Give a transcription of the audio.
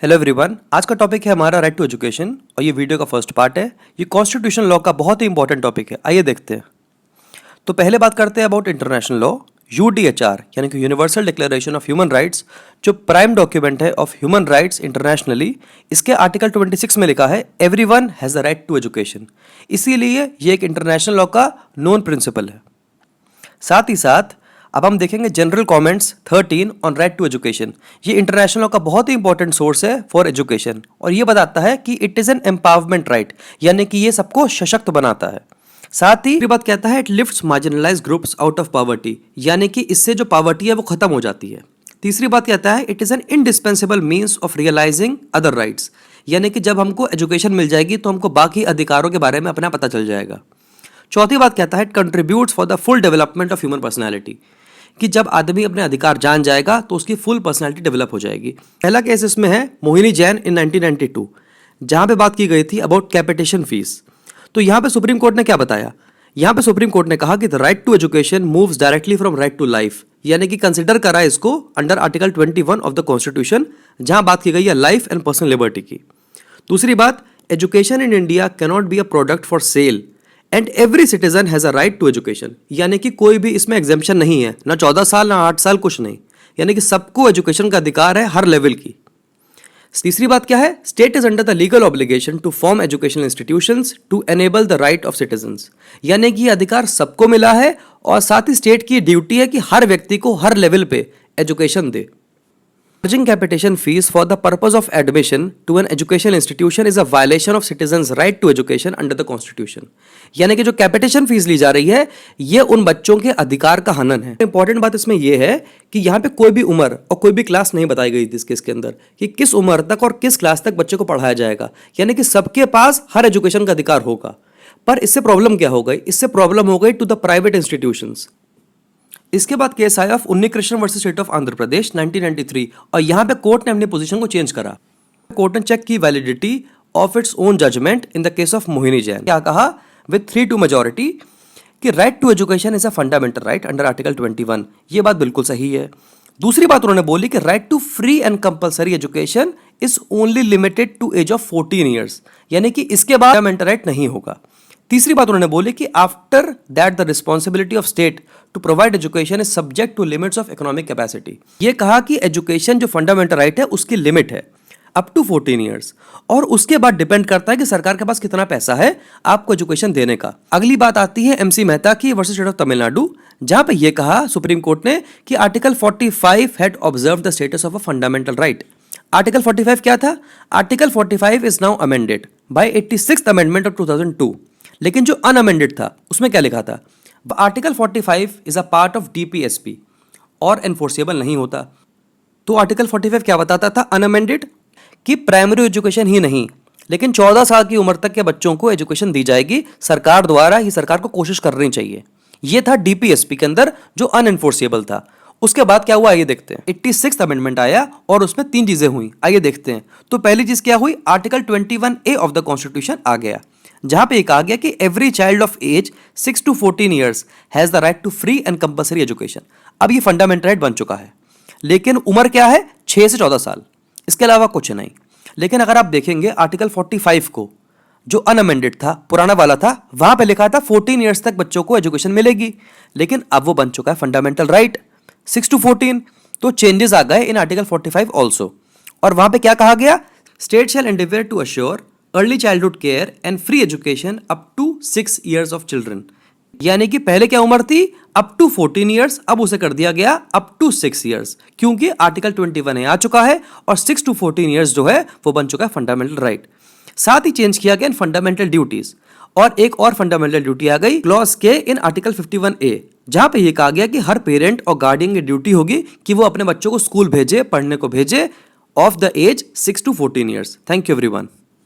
Hello everyone, आज का topic है हमारा राइट टू एजुकेशन और ये वीडियो का फर्स्ट पार्ट है। ये कॉन्स्टिट्यूशन लॉ का बहुत ही इंपॉर्टेंट टॉपिक है। आइए देखते हैं। तो पहले बात करते हैं अबाउट इंटरनेशनल लॉ। यूडीएचआर यानी कि universal declaration of human rights जो प्राइम डॉक्यूमेंट है ऑफ ह्यूमन राइट्स इंटरनेशनली, इसके आर्टिकल 26 में लिखा है everyone has the right to education. इसीलिए ये एक इंटरनेशनल लॉ का नोन प्रिंसिपल है। साथ ही साथ अब हम देखेंगे general comments 13 on right to education. ये इंटरनेशनल लॉ का बहुत ही इंपॉर्टेंट सोर्स है फॉर एजुकेशन और ये बताता है कि it is N empowerment right, यानी कि ये सबको सशक्त बनाता है। साथ ही बात कहता है it lifts marginalised groups out of poverty, यानी कि इससे जो पॉवर्टी है वो खत्म हो जाती है। तीसरी बात कहता है it is an indispensable means of realising other rights, यानी कि जब हमको एजुकेशन मिल जाएगी तो हमको बाकी अधिकारों के बारे में अपना पता चल जाएगा। चौथी बात कहता है it contributes for the full development of human personality, कि जब आदमी अपने अधिकार जान जाएगा तो उसकी फुल पर्सनैलिटी डेवलप हो जाएगी। पहला केस इसमें है मोहिनी जैन इन 1992, जहां पे बात की गई थी अबाउट कैपिटेशन फीस। तो यहां पे सुप्रीम कोर्ट ने क्या बताया? यहां पे सुप्रीम कोर्ट ने कहा कि the right to education moves directly from right to life, यानी कि कंसिडर करा इसको under article 21 of the constitution, जहां बात की गई है लाइफ एंड पर्सनल लिबर्टी की। दूसरी बात, education in India cannot be a product for sale and every citizen has a right to education, यानी कि कोई भी इसमें एग्जेम्पशन नहीं है, ना 14 साल ना 8 साल, कुछ नहीं, यानी कि सबको एजुकेशन का अधिकार है हर लेवल की। तीसरी बात क्या है? State is under the legal obligation to form educational institutions to enable the right of citizens, यानी कि ये अधिकार सबको मिला है और साथ ही स्टेट की ड्यूटी है कि हर व्यक्ति को हर लेवल पे education they. Charging capitation fees for the purpose of admission to an educational institution is a violation of citizens' right to education under the Constitution. यानी कि जो कैपिटेशन फीस ली जा रही है ये उन बच्चों के अधिकार का हनन है। इंपॉर्टेंट बात इसमें यह है कि यहाँ पे कोई भी उम्र और कोई भी क्लास नहीं बताई गई थी इस केस के अंदर कि किस उम्र तक और किस क्लास तक बच्चे को पढ़ाया जाएगा, यानी कि सबके पास हर एजुकेशन का अधिकार होगा। पर इससे प्रॉब्लम क्या हो गई? इससे प्रॉब्लम हो गई टू द प्राइवेट इंस्टीट्यूशंस। इसके बाद केस आया of Unni Krishna versus state of Andhra Pradesh 1993 और यहां पे कोर्ट ने अपनी पोजीशन को चेंज करा। कोर्ट ने चेक की validity of its own judgment in the case of Mohini Jain. क्या कहा? विद 3-2 मेजॉरिटी कि right to education is a fundamental right under article 21। ये बात बिल्कुल सही है। दूसरी बात उन्होंने बोली कि right to free and compulsory education is only limited to age of 14 years, यानी कि इसके बाद फंडामेंटल राइट नहीं होगा। तीसरी बात उन्होंने बोली कि after that the responsibility of state to provide education is subject to limits of economic capacity. ये कहा कि एजुकेशन जो फंडामेंटल राइट है उसकी लिमिट है अप टू 14 ईयर्स और उसके बाद डिपेंड करता है कि सरकार के पास कितना पैसा है आपको एजुकेशन देने का। अगली बात आती है एमसी मेहता की वर्सेस स्टेट ऑफ तमिलनाडु, जहां पे ये कहा सुप्रीम कोर्ट ने कि article 45 had observe the status of a fundamental right. Article 45 क्या था? Article 45 is now amended bye 86th amendment of 2002, लेकिन जो अनअमेंडेड था उसमें क्या लिखा था? Article 45 is a part of DPSP और एनफोर्सेबल नहीं होता। तो आर्टिकल 45 क्या बताता था अनअमेंडेड? कि प्राइमरी एजुकेशन ही नहीं लेकिन 14 साल की उम्र तक के बच्चों को एजुकेशन दी जाएगी सरकार द्वारा ही, सरकार को कोशिश करनी चाहिए। ये था डीपीएसपी के अंदर जो अनएनफोर्सेबल था। उसके बाद क्या हुआ आइए देखते हैं। 86th अमेंडमेंट आया और उसमें 3 चीजें हुई, आइए देखते हैं। तो पहली चीज क्या हुई? Article 21A of the constitution आ गया, जहां पे कहा गया कि every child of age 6 to 14 years has the right to free and compulsory education. अब ये फंडामेंटल राइट बन चुका है, लेकिन उम्र क्या है? 6 से 14 साल, इसके अलावा कुछ नहीं। लेकिन अगर आप देखेंगे आर्टिकल 45 को, जो अनअमेंडेड था, पुराना वाला था, वहां पे लिखा था 14 ईयर्स तक बच्चों को एजुकेशन मिलेगी, लेकिन अब वो बन चुका है फंडामेंटल राइट 6 to 14। तो चेंजेस आ गए इन आर्टिकल 45 ऑल्सो। और वहां पे क्या कहा गया? State shall endeavour to assure early childhood care and free education up to 6 years of children, यानी कि पहले क्या उम्र थी? अप टू 14 ईयर्स, अब उसे कर दिया गया अप टू 6 ईयर्स, क्योंकि आर्टिकल 21 आ चुका है और 6 to 14 ईयर्स जो है वो बन चुका है फंडामेंटल राइट। साथ ही चेंज किया गया इन फंडामेंटल ड्यूटीज और एक और फंडामेंटल ड्यूटी आ गई क्लॉज के इन आर्टिकल 51A, जहां पे ये कहा गया कि हर पेरेंट और गार्डियन की ड्यूटी होगी कि वो अपने बच्चों को स्कूल भेजे, पढ़ने को भेजे of the age 6 to 14 years. Thank you everyone.